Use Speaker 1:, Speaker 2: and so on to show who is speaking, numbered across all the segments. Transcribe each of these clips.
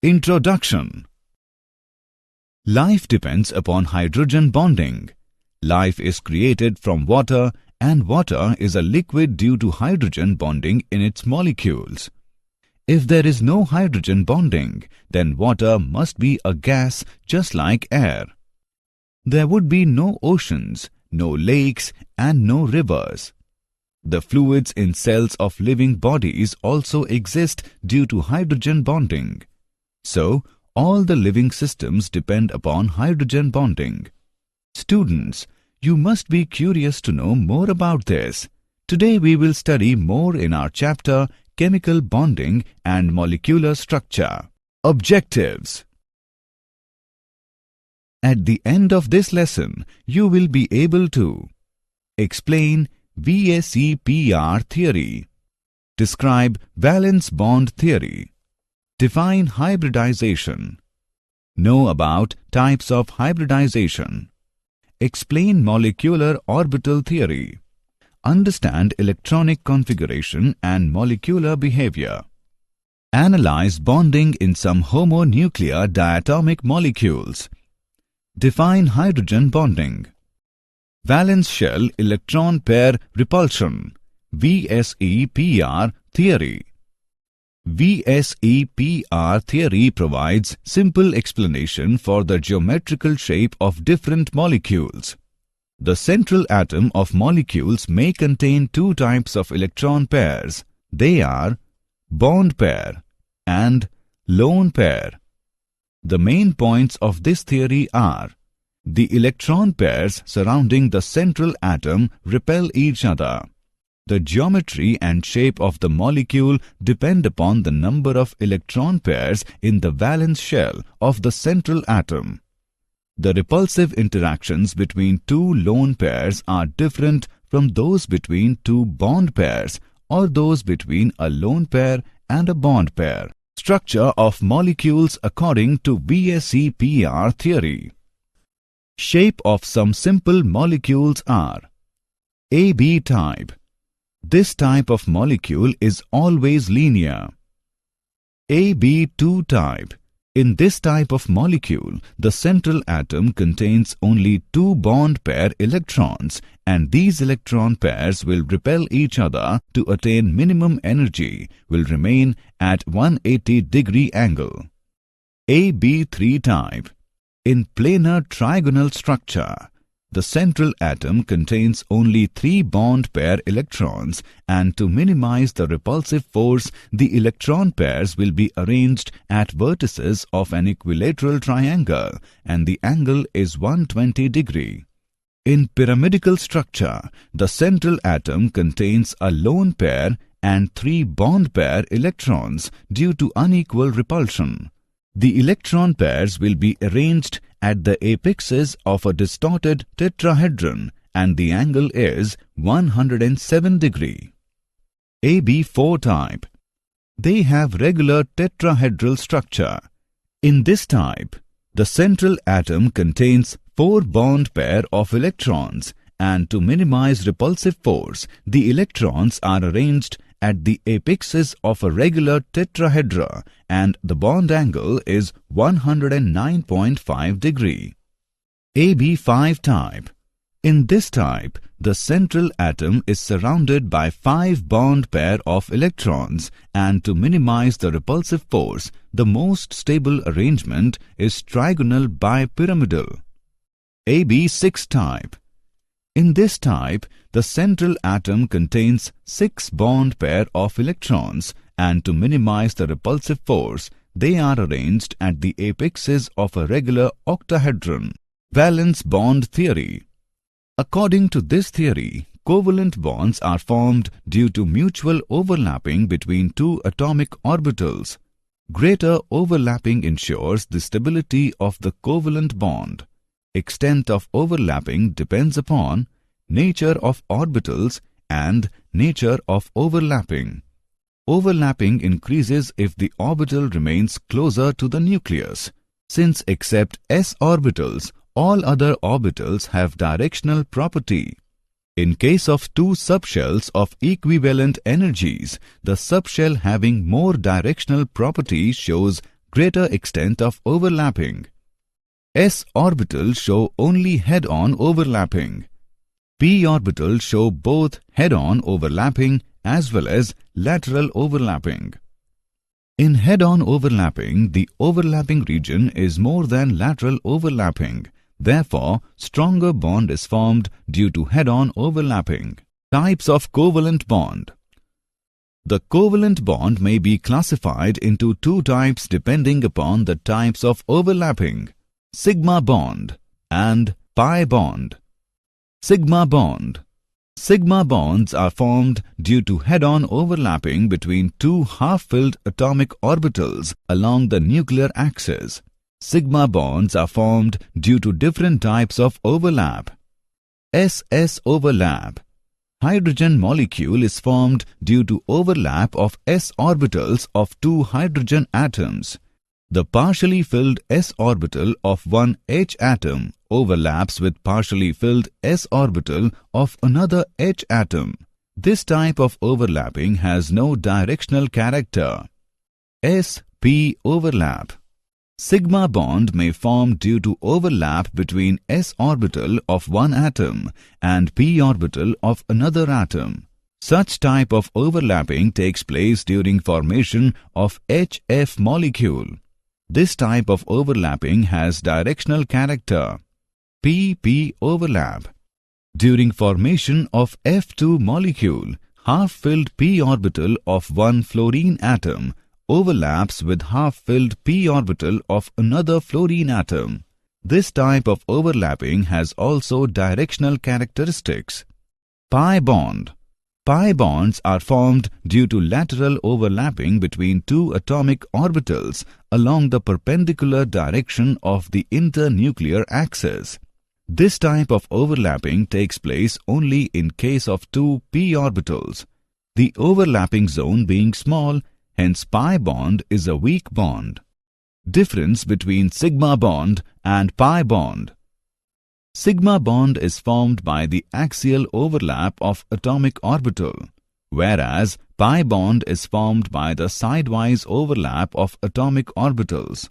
Speaker 1: Introduction. Life depends upon hydrogen bonding. Life is created from water, and water is a liquid due to hydrogen bonding in its molecules. If there is no hydrogen bonding, then water must be a gas just like air. There would be no oceans, no lakes, and no rivers. The fluids in cells of living bodies also exist due to hydrogen bonding. So, all the living systems depend upon hydrogen bonding. Students, you must be curious to know more about this. Today we will study more in our chapter Chemical Bonding and Molecular Structure. Objectives. At the end of this lesson, you will be able to explain VSEPR theory, describe valence bond theory, define hybridization, know about types of hybridization, explain molecular orbital theory, understand electronic configuration and molecular behavior, analyze bonding in some homonuclear diatomic molecules, define hydrogen bonding, valence shell electron pair repulsion, VSEPR theory. VSEPR theory provides simple explanation for the geometrical shape of different molecules. The central atom of molecules may contain two types of electron pairs. They are bond pair and lone pair. The main points of this theory are: the electron pairs surrounding the central atom repel each other. The geometry and shape of the molecule depend upon the number of electron pairs in the valence shell of the central atom. The repulsive interactions between two lone pairs are different from those between two bond pairs or those between a lone pair and a bond pair. Structure of molecules according to VSEPR theory. Shape of some simple molecules are AB type. This type of molecule is always linear. AB2 type. In this type of molecule, the central atom contains only two bond pair electrons, and these electron pairs will repel each other to attain minimum energy, will remain at 180-degree angle. AB3 type. In planar trigonal structure, the central atom contains only three bond pair electrons, and to minimize the repulsive force, the electron pairs will be arranged at vertices of an equilateral triangle, and the angle is 120 degree. In pyramidal structure, the central atom contains a lone pair and three bond pair electrons due to unequal repulsion. The electron pairs will be arranged at the apexes of a distorted tetrahedron, and the angle is 107 degree. AB4 type. They have regular tetrahedral structure. In this type, the central atom contains four bond pair of electrons, and to minimize repulsive force, the electrons are arranged at the apexes of a regular tetrahedra, and the bond angle is 109.5 degree. AB5 type. In this type, the central atom is surrounded by five bond pair of electrons, and to minimize the repulsive force, the most stable arrangement is trigonal bipyramidal. AB6 type. In this type, the central atom contains six bond pair of electrons, and to minimize the repulsive force, they are arranged at the apexes of a regular octahedron. Valence bond theory. According to this theory, covalent bonds are formed due to mutual overlapping between two atomic orbitals. Greater overlapping ensures the stability of the covalent bond. Extent of overlapping depends upon nature of orbitals and nature of overlapping. Overlapping increases if the orbital remains closer to the nucleus. Since except s orbitals, all other orbitals have directional property. In case of two subshells of equivalent energies, the subshell having more directional property shows greater extent of overlapping. S orbitals show only head-on overlapping. P orbitals show both head-on overlapping as well as lateral overlapping. In head-on overlapping, the overlapping region is more than lateral overlapping. Therefore, stronger bond is formed due to head-on overlapping. Types of covalent bond. The covalent bond may be classified into two types depending upon the types of overlapping: sigma bond and pi bond. Sigma bond. Sigma bonds are formed due to head-on overlapping between two half-filled atomic orbitals along the nuclear axis. Sigma bonds are formed due to different types of overlap. S-S overlap. Hydrogen molecule is formed due to overlap of s orbitals of two hydrogen atoms. The partially filled s orbital of one H atom overlaps with partially filled s orbital of another H atom. This type of overlapping has no directional character. S-P overlap. Sigma bond may form due to overlap between s orbital of one atom and p orbital of another atom. Such type of overlapping takes place during formation of HF molecule. This type of overlapping has directional character. P-P overlap. During formation of F2 molecule, half-filled p orbital of one fluorine atom overlaps with half-filled p orbital of another fluorine atom. This type of overlapping has also directional characteristics. Pi bond. Pi bonds are formed due to lateral overlapping between two atomic orbitals along the perpendicular direction of the internuclear axis. This type of overlapping takes place only in case of two p orbitals, the overlapping zone being small. Hence, pi bond is a weak bond. Difference between sigma bond and pi bond. Sigma bond is formed by the axial overlap of atomic orbital, whereas pi bond is formed by the sidewise overlap of atomic orbitals.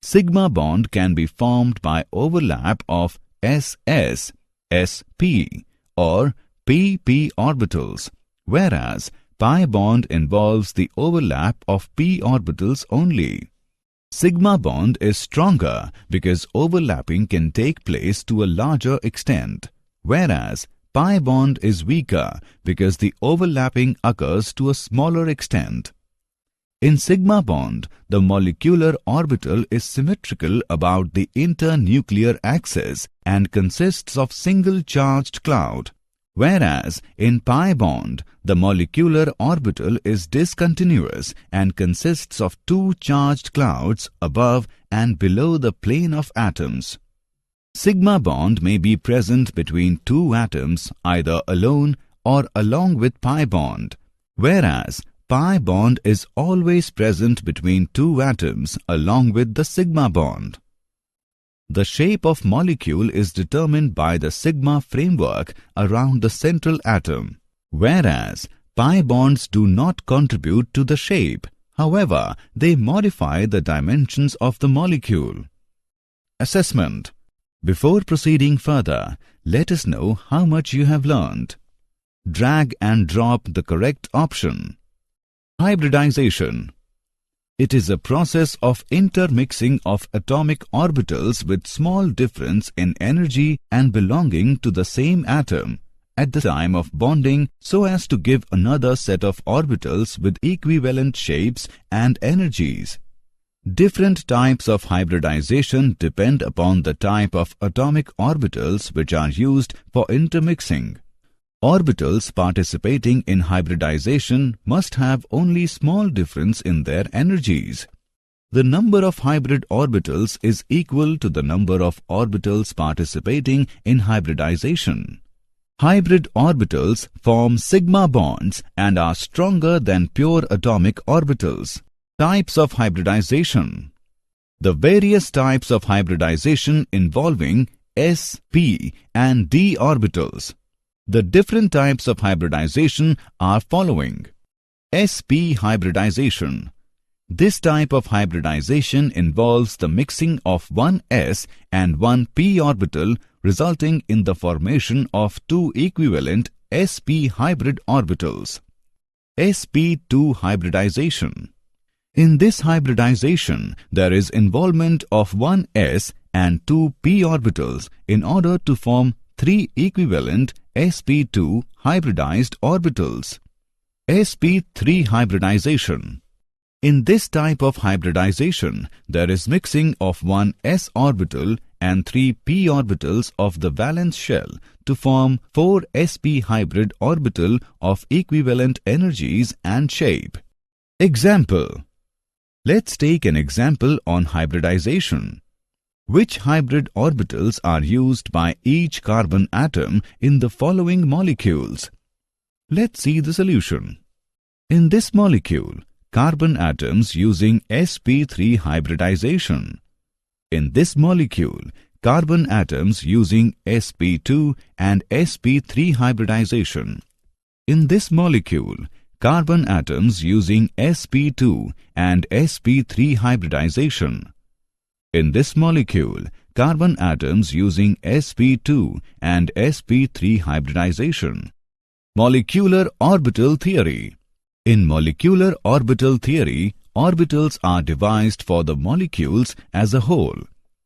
Speaker 1: Sigma bond can be formed by overlap of SS, SP or PP orbitals, whereas pi bond involves the overlap of p orbitals only. Sigma bond is stronger because overlapping can take place to a larger extent, whereas pi bond is weaker because the overlapping occurs to a smaller extent. In sigma bond, the molecular orbital is symmetrical about the internuclear axis and consists of single charged cloud, whereas in pi bond, the molecular orbital is discontinuous and consists of two charged clouds above and below the plane of atoms. Sigma bond may be present between two atoms either alone or along with pi bond, whereas pi bond is always present between two atoms along with the sigma bond. The shape of molecule is determined by the sigma framework around the central atom, whereas pi bonds do not contribute to the shape. However, they modify the dimensions of the molecule. Assessment. Before proceeding further, let us know how much you have learned. Drag and drop the correct option. Hybridization. It is a process of intermixing of atomic orbitals with small difference in energy and belonging to the same atom at the time of bonding so as to give another set of orbitals with equivalent shapes and energies. Different types of hybridization depend upon the type of atomic orbitals which are used for intermixing. Orbitals participating in hybridization must have only small difference in their energies. The number of hybrid orbitals is equal to the number of orbitals participating in hybridization. Hybrid orbitals form sigma bonds and are stronger than pure atomic orbitals. Types of hybridization. The various types of hybridization involving s, p and d orbitals. The different types of hybridization are following. sp hybridization. This type of hybridization involves the mixing of one s and one p orbital, resulting in the formation of two equivalent sp hybrid orbitals. sp2 hybridization. In this hybridization, there is involvement of one s and two p orbitals in order to form three equivalent sp2 hybridized orbitals. sp3 hybridization. In this type of hybridization, there is mixing of one s orbital and three p orbitals of the valence shell to form four sp hybrid orbital of equivalent energies and shape. Example. Let's take an example on hybridization. Which hybrid orbitals are used by each carbon atom in the following molecules? Let's see the solution. In this molecule, carbon atoms using sp3 hybridization. In this molecule, carbon atoms using sp2 and sp3 hybridization. In this molecule, carbon atoms using sp2 and sp3 hybridization. In this molecule, carbon atoms using sp2 and sp3 hybridization. Molecular orbital theory. In molecular orbital theory, orbitals are devised for the molecules as a whole.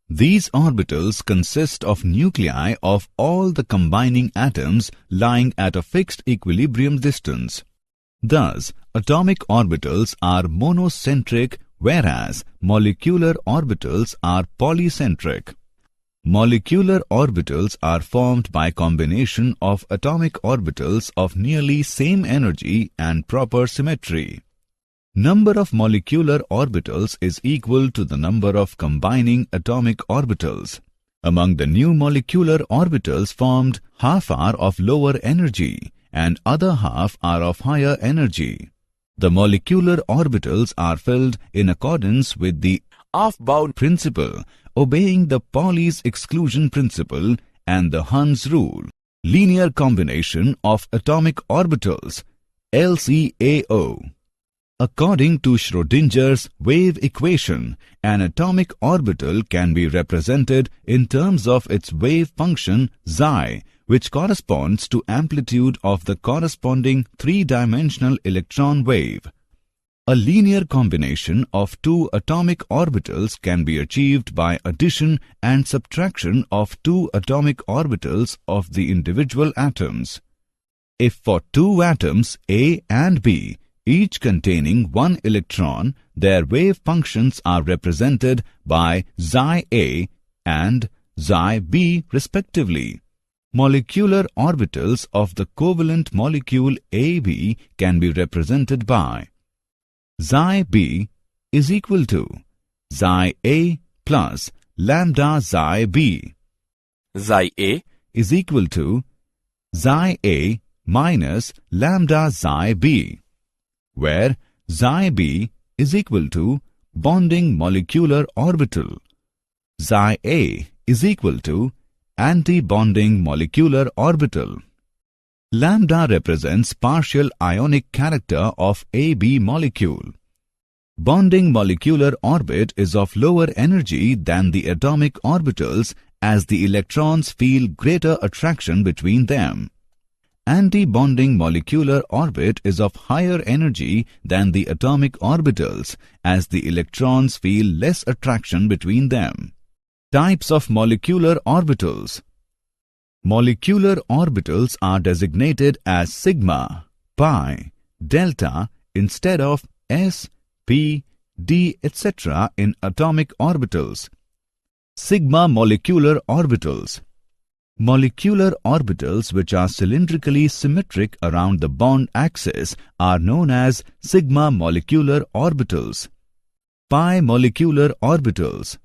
Speaker 1: These orbitals consist of nuclei of all the combining atoms lying at a fixed equilibrium distance. Thus, atomic orbitals are monocentric, whereas molecular orbitals are polycentric. Molecular orbitals are formed by combination of atomic orbitals of nearly same energy and proper symmetry. Number of molecular orbitals is equal to the number of combining atomic orbitals. Among the new molecular orbitals formed, half are of lower energy and other half are of higher energy. The molecular orbitals are filled in accordance with the off-bound principle, obeying the Pauli's exclusion principle and the Hund's rule. Linear combination of atomic orbitals, LCAO. According to Schrödinger's wave equation, an atomic orbital can be represented in terms of its wave function psi, which corresponds to amplitude of the corresponding three-dimensional electron wave. A linear combination of two atomic orbitals can be achieved by addition and subtraction of two atomic orbitals of the individual atoms. If for two atoms A and B, each containing one electron, their wave functions are represented by psi A and psi B respectively. Molecular orbitals of the covalent molecule AB can be represented by psi B is equal to psi A plus lambda psi B.
Speaker 2: Psi A
Speaker 1: is equal to psi A minus lambda psi B, where psi B is equal to bonding molecular orbital. Psi A is equal to anti-bonding molecular orbital. Lambda represents partial ionic character of AB molecule. Bonding molecular orbit is of lower energy than the atomic orbitals as the electrons feel greater attraction between them. Anti-bonding molecular orbit is of higher energy than the atomic orbitals as the electrons feel less attraction between them. Types of molecular orbitals. Molecular orbitals are designated as sigma, pi, delta instead of s, p, d, etc. in atomic orbitals. Sigma molecular orbitals. Molecular orbitals which are cylindrically symmetric around the bond axis are known as sigma molecular orbitals. Pi molecular orbitals.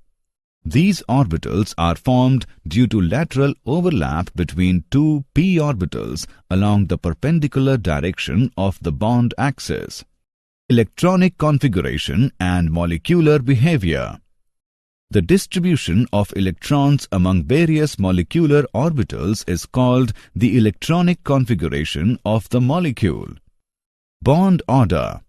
Speaker 1: These orbitals are formed due to lateral overlap between two p orbitals along the perpendicular direction of the bond axis. Electronic configuration and molecular behavior. The distribution of electrons among various molecular orbitals is called the electronic configuration of the molecule. Bond order.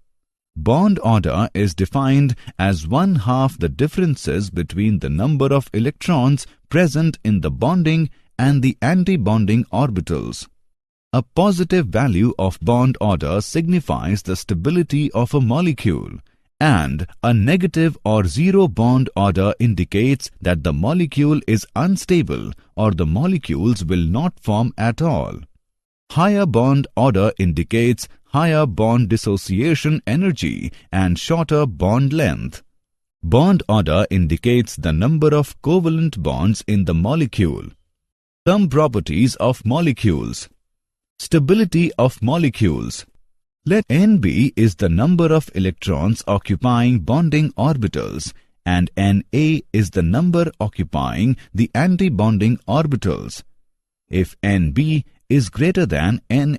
Speaker 1: Bond order is defined as 1/2 the differences between the number of electrons present in the bonding and the anti-bonding orbitals. A positive value of bond order signifies the stability of a molecule, and a negative or zero bond order indicates that the molecule is unstable or the molecules will not form at all. Higher bond order indicates higher bond dissociation energy and shorter bond length. Bond order indicates the number of covalent bonds in the molecule. Some properties of molecules. Stability of molecules. Let Nb is the number of electrons occupying bonding orbitals and Na is the number occupying the anti-bonding orbitals. If Nb is greater than Na,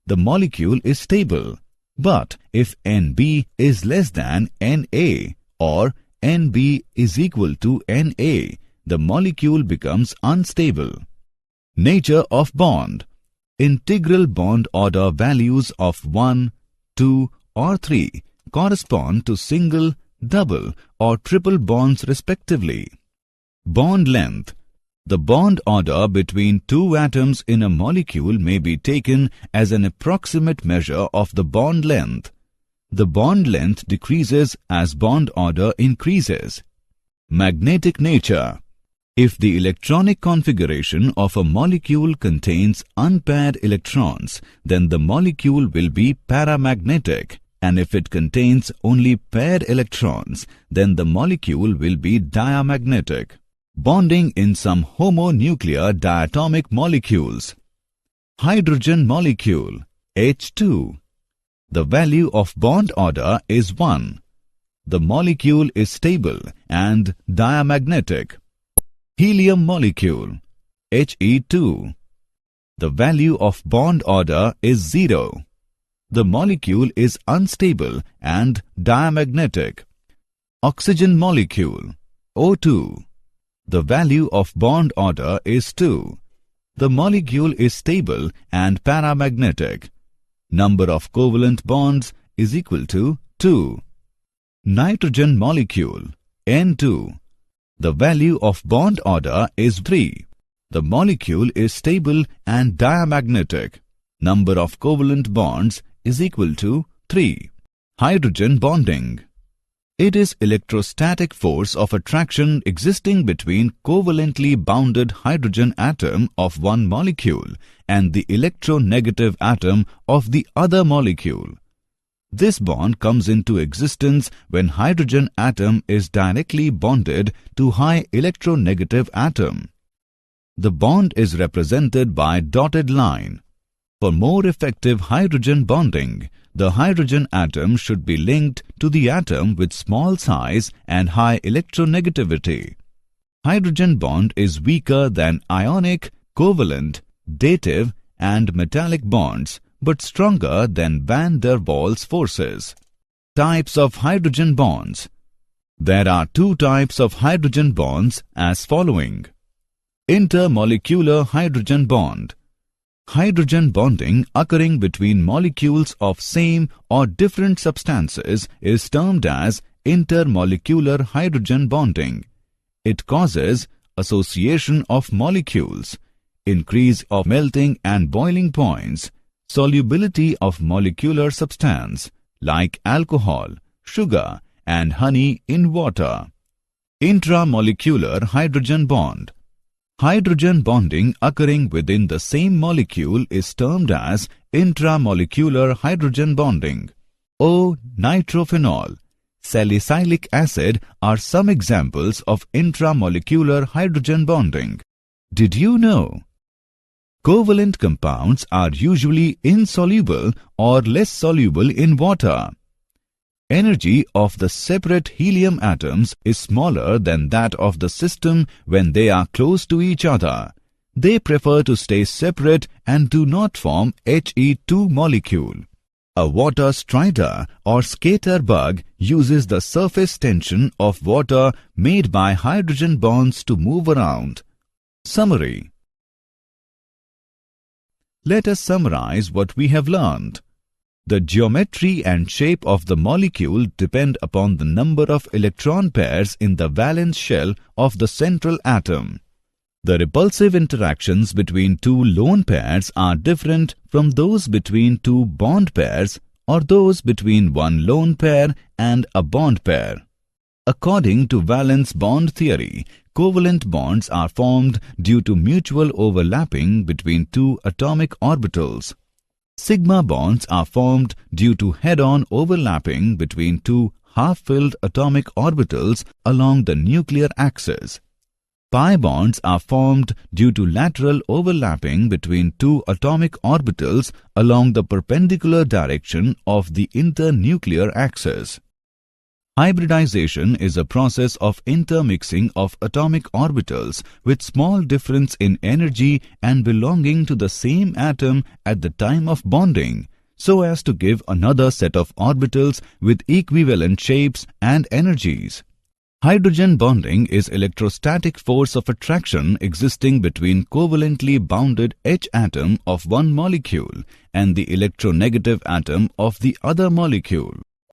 Speaker 1: the molecule is stable. But if Nb is less than Na or Nb is equal to Na, the molecule becomes unstable. Nature of bond. Integral bond order values of 1, 2 or 3 correspond to single, double or triple bonds respectively. Bond length. The bond order between two atoms in a molecule may be taken as an approximate measure of the bond length. The bond length decreases as bond order increases. Magnetic nature. If the electronic configuration of a molecule contains unpaired electrons, then the molecule will be paramagnetic, and if it contains only paired electrons, then the molecule will be diamagnetic. Bonding in some homonuclear diatomic molecules. Hydrogen molecule H2. The value of bond order is 1. The molecule is stable and diamagnetic. Helium molecule He2. The value of bond order is 0. The molecule is unstable and diamagnetic. Oxygen molecule O2. The value of bond order is 2. The molecule is stable and paramagnetic. Number of covalent bonds is equal to 2. Nitrogen molecule N2. The value of bond order is 3. The molecule is stable and diamagnetic. Number of covalent bonds is equal to 3. Hydrogen bonding. It is electrostatic force of attraction existing between covalently bounded hydrogen atom of one molecule and the electronegative atom of the other molecule. This bond comes into existence when hydrogen atom is directly bonded to high electronegative atom. The bond is represented by dotted line. For more effective hydrogen bonding, the hydrogen atom should be linked to the atom with small size and high electronegativity. Hydrogen bond is weaker than ionic, covalent, dative and metallic bonds, but stronger than van der Waals forces. Types of hydrogen bonds. There are two types of hydrogen bonds as following. Intermolecular hydrogen bond. Hydrogen bonding occurring between molecules of same or different substances is termed as intermolecular hydrogen bonding. It causes association of molecules, increase of melting and boiling points, solubility of molecular substance like alcohol, sugar and honey in water. Intramolecular hydrogen bond. Hydrogen bonding occurring within the same molecule is termed as intramolecular hydrogen bonding. O-nitrophenol, salicylic acid are some examples of intramolecular hydrogen bonding. Did you know? Covalent compounds are usually insoluble or less soluble in water. Energy of the separate helium atoms is smaller than that of the system when they are close to each other. They prefer to stay separate and do not form He2 molecule. A water strider or skater bug uses the surface tension of water made by hydrogen bonds to move around. Summary. Let us summarize what we have learned. The geometry and shape of the molecule depend upon the number of electron pairs in the valence shell of the central atom. The repulsive interactions between two lone pairs are different from those between two bond pairs or those between one lone pair and a bond pair. According to valence bond theory, covalent bonds are formed due to mutual overlapping between two atomic orbitals. Sigma bonds are formed due to head-on overlapping between two half-filled atomic orbitals along the nuclear axis. Pi bonds are formed due to lateral overlapping between two atomic orbitals along the perpendicular direction of the internuclear axis. Hybridization is a process of intermixing of atomic orbitals with small difference in energy and belonging to the same atom at the time of bonding, so as to give another set of orbitals with equivalent shapes and energies. Hydrogen bonding is electrostatic force of attraction existing between covalently bounded H atom of one molecule and the electronegative atom of the other molecule.